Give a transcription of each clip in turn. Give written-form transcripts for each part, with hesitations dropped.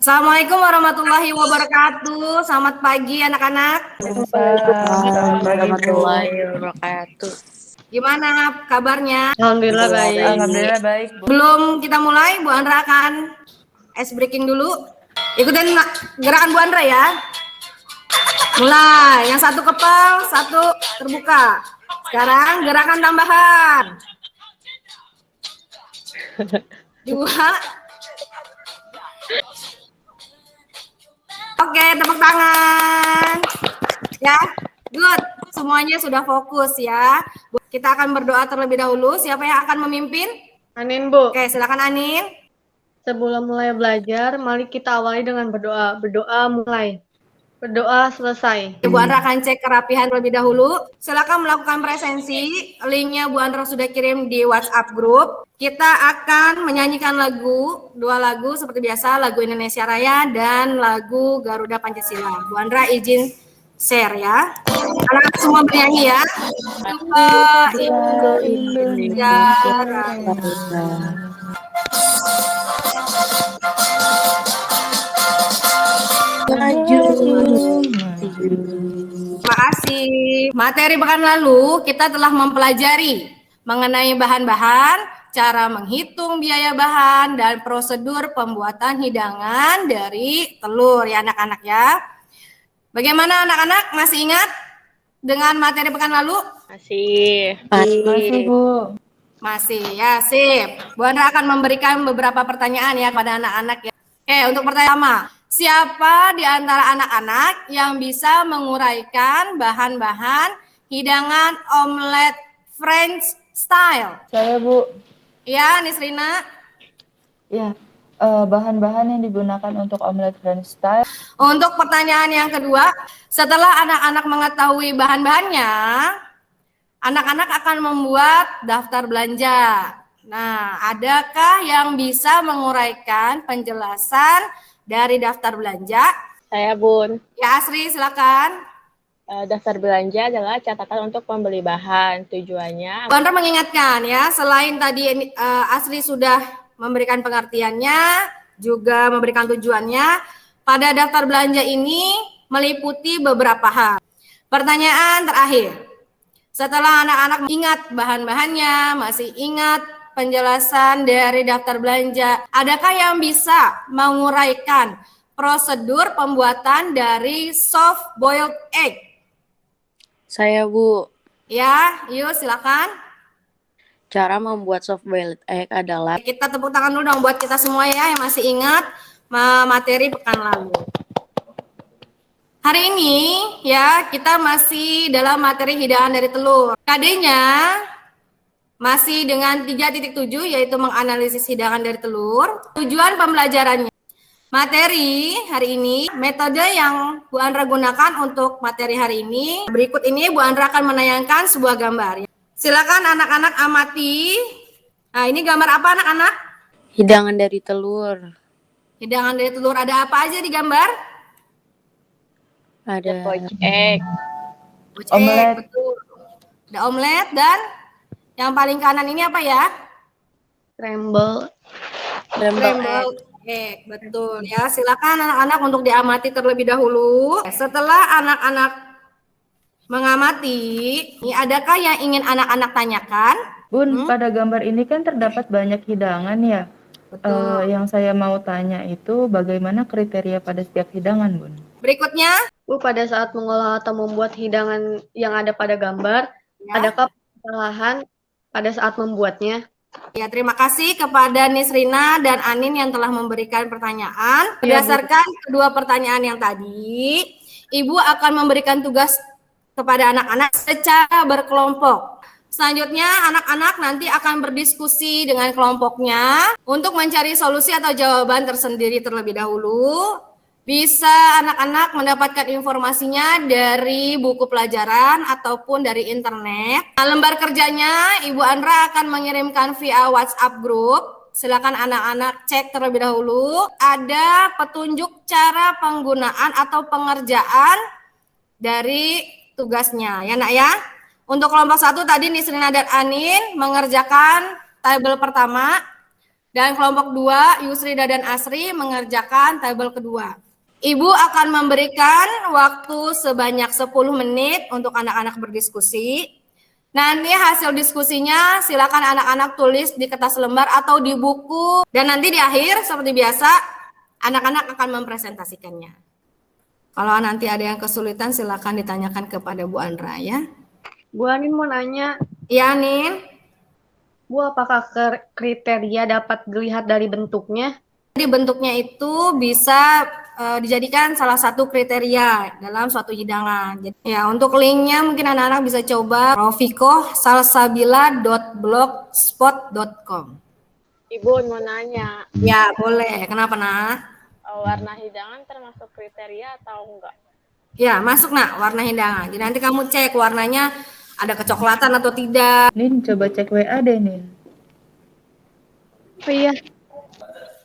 Assalamualaikum warahmatullahi wabarakatuh. Selamat pagi anak-anak. Waalaikumsalam warahmatullahi wabarakatuh. Gimana kabarnya? Alhamdulillah baik. Alhamdulillah baik, Bu. Sebelum kita mulai, Bu Andra akan ice breaking dulu. Ikutin gerakan Bu Andra ya. Mulai. Yang satu kepal, satu terbuka. Sekarang gerakan tambahan. 2. Oke, tepuk tangan. Ya, good. Semuanya sudah fokus ya. Kita akan berdoa terlebih dahulu. Siapa yang akan memimpin? Anin, Bu. Oke, silakan Anin. Sebelum mulai belajar, mari kita awali dengan berdoa. Berdoa mulai. Berdoa selesai. Bu Andra akan cek kerapihan terlebih dahulu. Silakan melakukan presensi. Linknya Bu Andra sudah kirim di WhatsApp grup. Kita akan menyanyikan dua lagu seperti biasa, lagu Indonesia Raya dan lagu Garuda Pancasila. Bu Andra izin share ya. Anak semua bernyanyi ya. Indonesia Raya. Terima kasih. Materi pekan lalu kita telah mempelajari mengenai bahan-bahan, cara menghitung biaya bahan, dan prosedur pembuatan hidangan dari telur ya anak-anak ya. Bagaimana anak-anak, masih ingat dengan materi pekan lalu? Masih, Bu. Masih ya, sip. Bu Andra akan memberikan beberapa pertanyaan ya kepada anak-anak ya. Oke, untuk pertanyaan pertama, siapa di antara anak-anak yang bisa menguraikan bahan-bahan hidangan omelet French style? Saya, Bu. Ya, Nisrina. Ya, bahan-bahan yang digunakan untuk omelet French style. Untuk pertanyaan yang kedua, setelah anak-anak mengetahui bahan-bahannya, anak-anak akan membuat daftar belanja. Nah, adakah yang bisa menguraikan penjelasan dari daftar belanja? saya Bun. Ya, Asri, silakan. Daftar belanja adalah catatan untuk membeli bahan. Tujuannya Bu Andra mengingatkan ya, selain tadi Asri sudah memberikan pengertiannya, juga memberikan tujuannya, pada daftar belanja ini meliputi beberapa hal. Pertanyaan terakhir, setelah anak-anak ingat bahan-bahannya, masih ingat penjelasan dari daftar belanja, adakah yang bisa menguraikan prosedur pembuatan dari soft boiled egg? Saya, Bu. Ya, yuk silakan. Cara membuat soft boiled egg adalah Kita tepuk tangan dulu dong buat kita semua ya yang masih ingat materi pekan lalu. Hari ini ya kita masih dalam materi hidangan dari telur. KD-nya masih dengan 3.7 yaitu menganalisis hidangan dari telur. Tujuan pembelajarannya. Materi hari ini, metode yang Bu Andra gunakan untuk materi hari ini. Berikut ini Bu Andra akan menayangkan sebuah gambar. Silakan anak-anak amati. Nah, ini gambar apa anak-anak? hidangan dari telur. Hidangan dari telur, ada apa aja di gambar? Ada poached egg. Poached Omelet. egg, betul. Ada omelet dan yang paling kanan ini apa ya? Scramble. Scrambled egg, betul ya. Silakan anak-anak untuk diamati terlebih dahulu. Setelah anak-anak mengamati, ini adakah yang ingin anak-anak tanyakan? Bun, pada gambar ini kan terdapat banyak hidangan ya. Betul. Yang saya mau tanya itu bagaimana kriteria pada setiap hidangan, Bun? Berikutnya, Bu, pada saat mengolah atau membuat hidangan yang ada pada gambar, ya. adakah kesalahan pada saat membuatnya? Ya, terima kasih kepada Nisrina dan Anin yang telah memberikan pertanyaan. Berdasarkan kedua pertanyaan yang tadi, Ibu akan memberikan tugas kepada anak-anak secara berkelompok. Selanjutnya, anak-anak nanti akan berdiskusi dengan kelompoknya untuk mencari solusi atau jawaban tersendiri terlebih dahulu. Bisa anak-anak mendapatkan informasinya dari buku pelajaran ataupun dari internet. Nah, lembar kerjanya Ibu Andra akan mengirimkan via WhatsApp grup. Silakan anak-anak cek terlebih dahulu. Ada petunjuk cara penggunaan atau pengerjaan dari tugasnya, ya nak ya. Untuk kelompok 1 tadi Nisrina dan Anin mengerjakan tabel pertama. Dan kelompok 2, Yusrida dan Asri mengerjakan tabel kedua. Ibu akan memberikan waktu sebanyak 10 menit untuk anak-anak berdiskusi. Nanti hasil diskusinya silakan anak-anak tulis di kertas lembar atau di buku. Dan nanti di akhir seperti biasa, anak-anak akan mempresentasikannya. Kalau nanti ada yang kesulitan silakan ditanyakan kepada Bu Andra ya. Bu Anin mau nanya, Iya, Anin. Bu, apakah kriteria dapat dilihat dari bentuknya? Jadi bentuknya itu bisa dijadikan salah satu kriteria dalam suatu hidangan. Jadi, ya, untuk linknya mungkin anak-anak bisa coba rofikosalsabila.blogspot.com. Ibu mau nanya, Ya, boleh. Kenapa, Nah? warna hidangan termasuk kriteria atau enggak? Ya, masuk, Nak, warna hidangan. Jadi nanti kamu cek warnanya ada kecoklatan atau tidak. Nin, coba cek WA deh, Nin. Oh iya,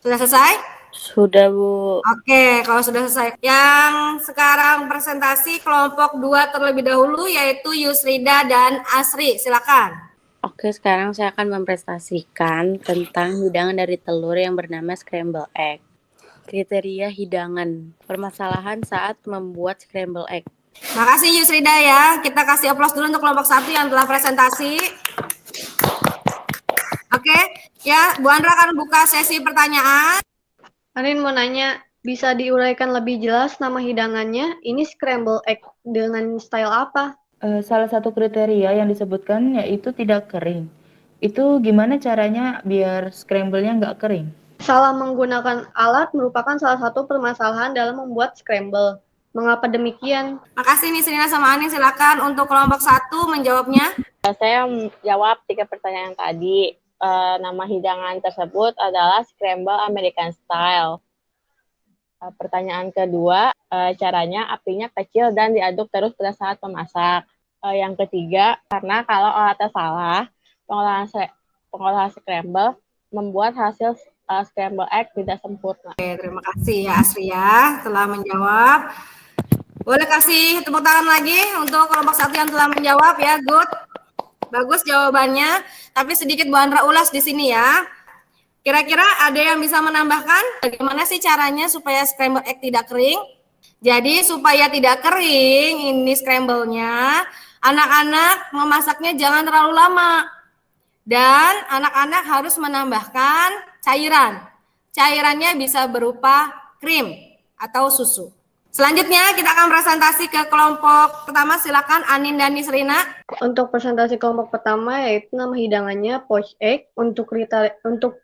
Sudah selesai? Sudah, Bu. Oke, kalau sudah selesai. Yang sekarang presentasi kelompok 2 terlebih dahulu yaitu Yusrida dan Asri. Silakan. Oke, sekarang saya akan mempresentasikan tentang hidangan dari telur yang bernama scramble egg. Kriteria hidangan. Permasalahan saat membuat scramble egg. Makasih Yusrida ya. Kita kasih aplaus dulu untuk kelompok 1 yang telah presentasi. Oke, ya Bu Andra akan buka sesi pertanyaan. Anin mau nanya, bisa diuraikan lebih jelas nama hidangannya? Ini scramble egg dengan style apa? Salah satu kriteria yang disebutkan yaitu tidak kering. Itu gimana caranya biar scramble-nya nggak kering? Salah menggunakan alat merupakan salah satu permasalahan dalam membuat scramble. Mengapa demikian? Makasih nih Serina sama Anin, silakan untuk kelompok 1 menjawabnya. Saya jawab 3 pertanyaan tadi. Nama hidangan tersebut adalah scramble American style. Pertanyaan kedua, caranya apinya kecil dan diaduk terus pada saat memasak. Yang ketiga, karena kalau alatnya salah, pengolahan scramble membuat hasil scramble egg tidak sempurna. Oke, terima kasih ya Asri ya telah menjawab. Boleh kasih tepuk tangan lagi untuk kelompok 1 yang telah menjawab ya, good. Bagus jawabannya, tapi sedikit Bu Andra ulas di sini ya. Kira-kira ada yang bisa menambahkan bagaimana sih caranya supaya scramble egg tidak kering? Jadi supaya tidak kering ini scramble-nya, anak-anak memasaknya jangan terlalu lama. Dan anak-anak harus menambahkan cairan. Cairannya bisa berupa krim atau susu. Selanjutnya kita akan presentasi ke kelompok pertama, silakan Anin dan Nisrina. Untuk presentasi kelompok pertama yaitu nama hidangannya poached egg. Untuk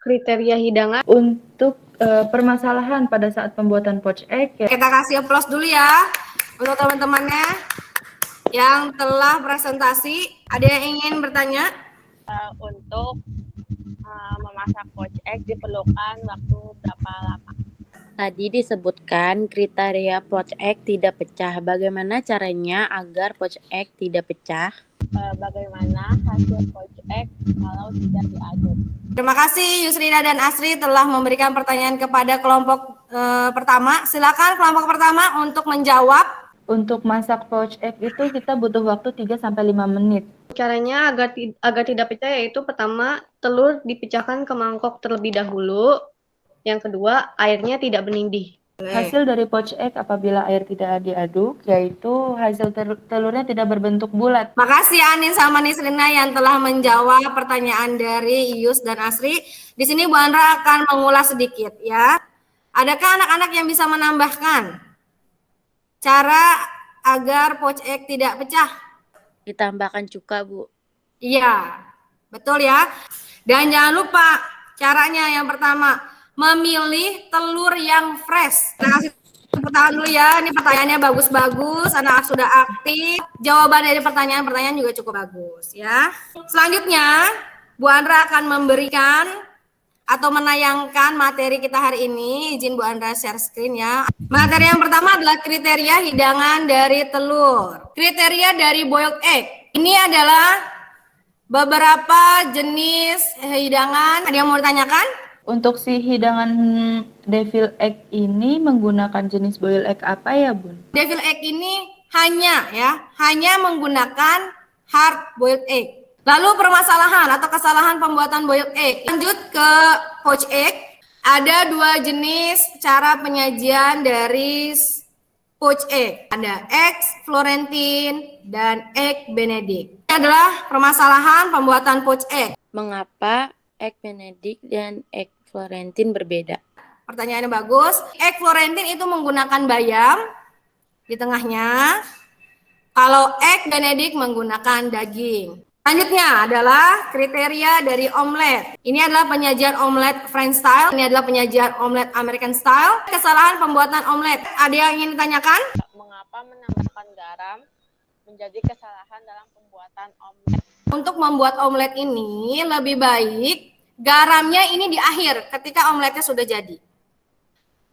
kriteria hidangan, Untuk permasalahan pada saat pembuatan poached egg, ya, Kita kasih aplaus dulu ya untuk teman-temannya yang telah presentasi. Ada yang ingin bertanya? Untuk memasak poached egg diperlukan waktu berapa lama? Tadi disebutkan kriteria poached egg tidak pecah. Bagaimana caranya agar poached egg tidak pecah? Bagaimana hasil poached egg kalau tidak diaduk? Terima kasih Yusrina dan Asri telah memberikan pertanyaan kepada kelompok pertama. Silakan kelompok pertama untuk menjawab. untuk masak poached egg itu kita butuh waktu 3-5 menit. caranya agar tidak pecah yaitu pertama, telur dipecahkan ke mangkok terlebih dahulu. Yang kedua, airnya tidak mendidih. Hasil dari poached egg apabila air tidak diaduk, yaitu hasil telurnya tidak berbentuk bulat. Makasih Anin sama Nisrina yang telah menjawab pertanyaan dari Ius dan Asri. Di sini Bu Andra akan mengulas sedikit ya. Adakah anak-anak yang bisa menambahkan cara agar poached egg tidak pecah? Ditambahkan cuka, Bu. Iya, betul ya. Dan jangan lupa caranya yang pertama, memilih telur yang fresh. Kita kasih tepuk tangan dulu ya. Ini pertanyaannya bagus-bagus, anak sudah aktif. Jawaban dari pertanyaan-pertanyaan juga cukup bagus ya. Selanjutnya, Bu Andra akan memberikan atau menayangkan materi kita hari ini. Izin Bu Andra share screen ya. Materi yang pertama adalah kriteria hidangan dari telur. Kriteria dari boiled egg. Ini adalah beberapa jenis hidangan. Ada yang mau ditanyakan? Untuk si hidangan devil egg ini menggunakan jenis boiled egg apa ya, Bun? Devil egg ini hanya menggunakan hard boiled egg. Lalu permasalahan atau kesalahan pembuatan boiled egg. Lanjut ke poached egg. Ada 2 jenis cara penyajian dari poached egg. Ada egg Florentine dan egg Benedict. Ini adalah permasalahan pembuatan poached egg. Mengapa egg Benedict dan egg Florentine berbeda? Pertanyaannya bagus. Egg Florentine itu menggunakan bayam di tengahnya. Kalau egg Benedict menggunakan daging. Selanjutnya adalah kriteria dari omelet. Ini adalah penyajian omelet French style. Ini adalah penyajian omelet American style. Kesalahan pembuatan omelet. Ada yang ingin ditanyakan? Mengapa menambahkan garam menjadi kesalahan dalam pembuatan omelet? Untuk membuat omelet ini lebih baik garamnya ini di akhir ketika omeletnya sudah jadi.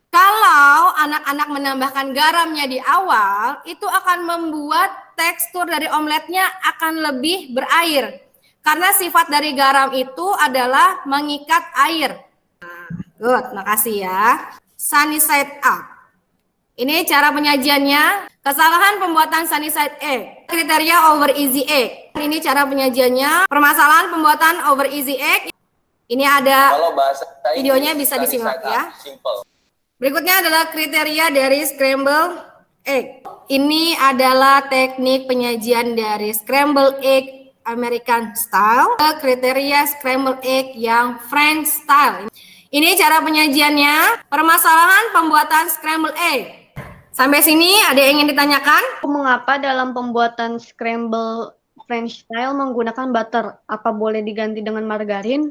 Kalau anak-anak menambahkan garamnya di awal, itu akan membuat tekstur dari omeletnya akan lebih berair. Karena sifat dari garam itu adalah mengikat air. Nah, good, makasih ya. Sunny side up. Ini cara penyajiannya. Kesalahan pembuatan sunny side egg. Kriteria over easy egg. Ini cara penyajiannya. Permasalahan pembuatan over easy egg. Ini ada videonya, bisa disimak ya. Berikutnya adalah kriteria dari scramble egg. Ini adalah teknik penyajian dari scramble egg American style. Kriteria scramble egg yang French style. Ini cara penyajiannya. Permasalahan pembuatan scramble egg. Sampai sini ada yang ingin ditanyakan? Mengapa dalam pembuatan scramble French style menggunakan butter? Apa boleh diganti dengan margarin?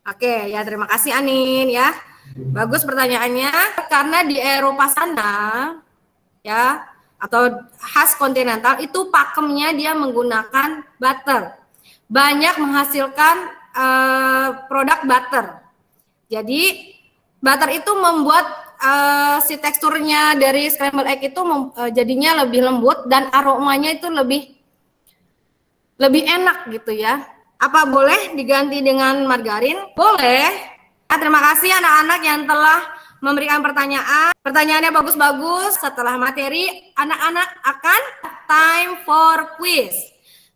Oke, ya terima kasih Anin ya. Bagus pertanyaannya. Karena di Eropa sana ya, atau khas kontinental itu pakemnya dia menggunakan butter. Banyak menghasilkan produk butter. Jadi butter itu membuat si teksturnya dari scrambled egg itu jadinya lebih lembut dan aromanya itu lebih enak gitu ya. Apa boleh diganti dengan margarin? Boleh. Terima kasih anak-anak yang telah memberikan pertanyaan. Pertanyaannya bagus-bagus. Setelah materi, anak-anak akan time for quiz.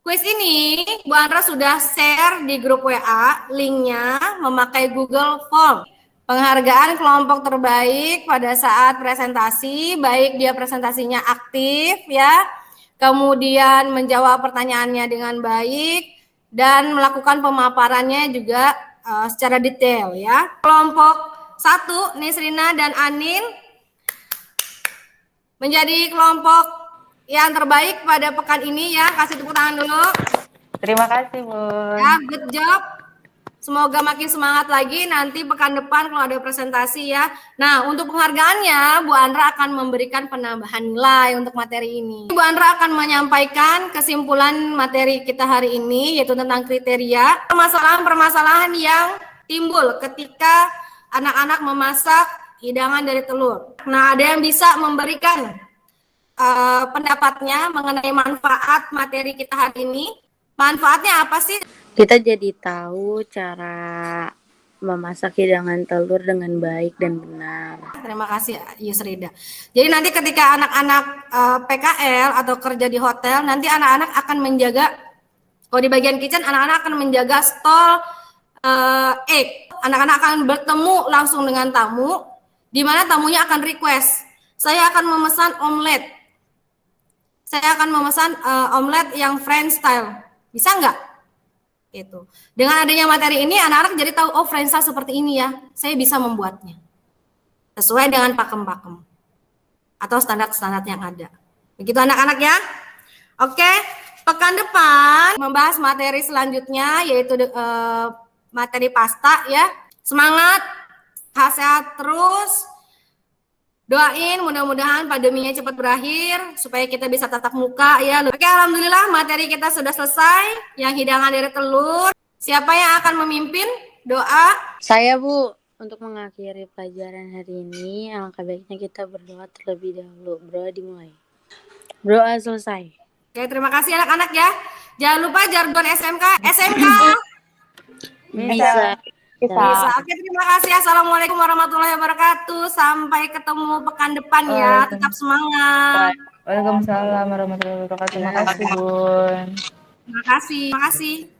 Quiz ini Bu Andra sudah share di grup WA, linknya memakai Google Form. Penghargaan kelompok terbaik pada saat presentasi, baik dia presentasinya aktif ya, kemudian menjawab pertanyaannya dengan baik, dan melakukan pemaparannya juga secara detail ya. Kelompok 1, Nisrina dan Anin menjadi kelompok yang terbaik pada pekan ini ya. Kasih tepuk tangan dulu. Terima kasih, Bun. Ya, good job. Semoga makin semangat lagi nanti pekan depan kalau ada presentasi ya. Nah, untuk penghargaannya Bu Andra akan memberikan penambahan nilai untuk materi ini. Bu Andra akan menyampaikan kesimpulan materi kita hari ini, yaitu tentang kriteria permasalahan-permasalahan yang timbul ketika anak-anak memasak hidangan dari telur. Nah, ada yang bisa memberikan pendapatnya mengenai manfaat materi kita hari ini. Manfaatnya apa sih? Kita jadi tahu cara memasak hidangan telur dengan baik dan benar. Terima kasih Yusrida. Jadi nanti ketika anak-anak PKL atau kerja di hotel, nanti anak-anak akan menjaga, kalau di bagian kitchen, anak-anak akan menjaga stall egg. Anak-anak akan bertemu langsung dengan tamu, di mana tamunya akan request, saya akan memesan omelet. Saya akan memesan omelet yang French style. Bisa nggak? Itu. Dengan adanya materi ini, anak-anak jadi tahu, oh French style seperti ini ya, saya bisa membuatnya sesuai dengan pakem-pakem atau standar-standar yang ada. Begitu anak-anak ya. Oke, pekan depan membahas materi selanjutnya, yaitu materi pasta ya. Semangat, sehat terus. Doain mudah-mudahan pandeminya cepat berakhir supaya kita bisa tatap muka ya. Oke, alhamdulillah materi kita sudah selesai. Yang hidangan dari telur. Siapa yang akan memimpin doa? Saya, Bu, untuk mengakhiri pelajaran hari ini, alangkah baiknya kita berdoa terlebih dahulu. Berdoa dimulai. Doa selesai. Oke, terima kasih anak-anak ya. Jangan lupa jargon SMK. SMK. Bisa. Bisa. Oke, terima kasih. Assalamualaikum warahmatullahi wabarakatuh. Sampai ketemu pekan depan ya. Tetap semangat. Waalaikumsalam warahmatullahi wabarakatuh. Terima kasih, Bun. Terima kasih. Terima kasih.